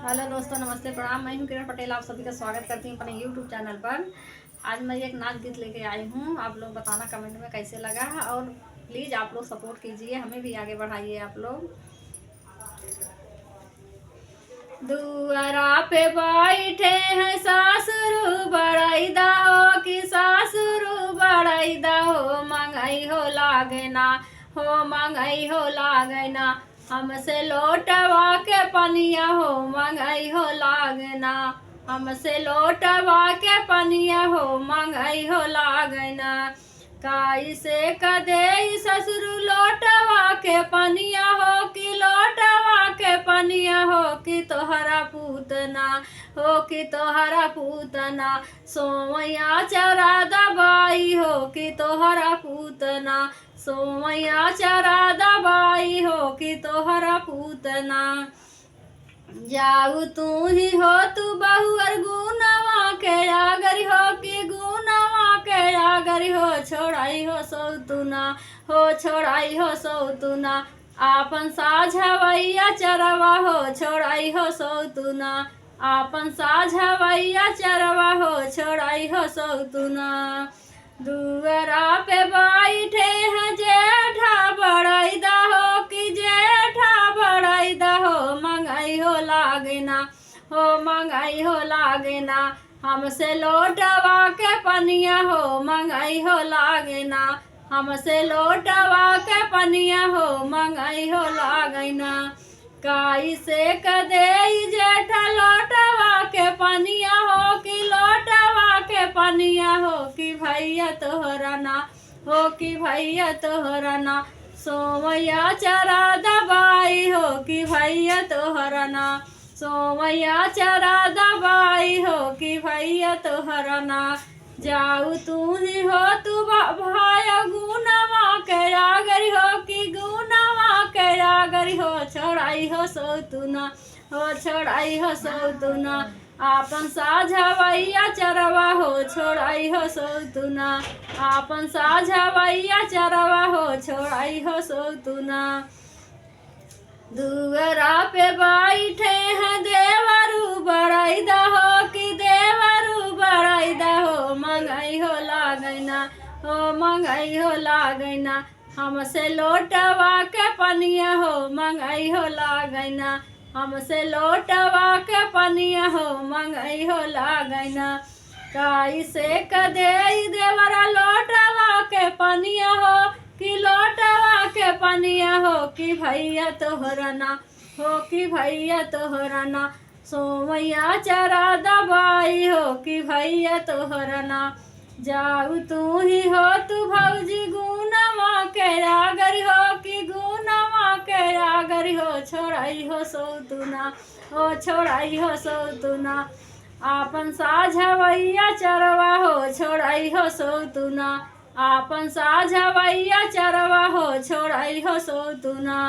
Hello दोस्तों, नमस्ते, प्रणाम। मैं हूं किरण पटेल। आप सभी का स्वागत करती हूं अपने यूट्यूब चैनल पर। आज मैं एक नाच गीत लेके आई हूं। आप लोग बताना कमेंट में कैसे लगा, और प्लीज़ आप लोग सपोर्ट कीजिए, हमें भी आगे बढ़ाइए आप लोग। दुआरा पे बैठे हैं सासुर बड़ैदा हो कि सासुर बड़ैदा हो, मंगई हो लागना हो, मंगई हो लागना। हमसे लोटवा के पनिया हो, मंगई हो लागना। हमसे लोटवा के पनिया हो, मंगई हो लागना। कैसे कदे ससुर लोटवा के पनिया हो कि लोटवा के पनिया हो कि तोहरा पूतना हो, कि तोहरा पूतना। सोमैया चरा दबाई हो कि तोहरा पूतना। सोमैया चरा दबाई हो कि तोहरा पूतना। जाऊ तू ही हो तू बहुअर गुनवा के आगरी हो कि गुनवा के आगरी हो, छोड़ाई हो सौतुना हो, छोड़ाई हो सौतुना। आपन साझवैया चरवा हो, छोड़ाई हो सौतुना। आपन साझवैया चरवा हो, छोड़ाई हो सौतुना। दुअरा पे बैठे हैं जेठा बड़ैदा हो कि जेठा बड़ैदा हो, मंगई हो लागना हो, मंगई हो लागना। हमसे लोटवा के पनिया हो, मंगई हो लागना। हमसे लोटवा के पनिया हो, मंगई हो लागना। कैसे कदे जेठा लोटवा के पनिया हो कि लोटवा के पनिया हो कि भैया तोहरा ना हो, कि भैया तोहरा ना। सोमैया चरा दबाई हो कि भैया तोहरा ना। सोमैया चरा दबाई हो कि भैया तोहरा ना। जाऊ तू ही हो तू भाया गुनवा के आगरी हो कि गुनवा के आगरी हो, छोड़ाई हो सौतुना हो, छोड़ाई हो सौतुना। आपन साझवैया चरवा हो, छोड़ाई हो सौतुना। आपन साझवैया चरवा हो, छोड़ाई हो सौतुना। दुअरा पे बैठे हैं देवरू बड़ैदा हो कि देवरू बड़ैदा हो, मंगई हो लागना हो, मंगई हो लागना। हमसे लोटवा के पनिया हो, मंगई हो लागना। हमसे लोटवा के पनिया हो, मंगई हो लागना। कैसे कदे देवरा लोटवा के पनिया हो कि लोटवा के पनिया हो कि भैया तोहरा ना हो, कि भैया तोहरा ना। सोमैया चरा दबाई हो कि भैया तोहरा ना। जाऊ तू ही हो तू भौजी गुनवा के आगरी हो कि गुनवा के आगरी हो, छोड़ाई हो सौतुना हो, छोड़ाई हो सौतुना। आपन साझवैया चरवा हो, छोड़ाई हो सौतुना। आपन साझवैया चरवा हो, छोड़ाई हो सौतुना।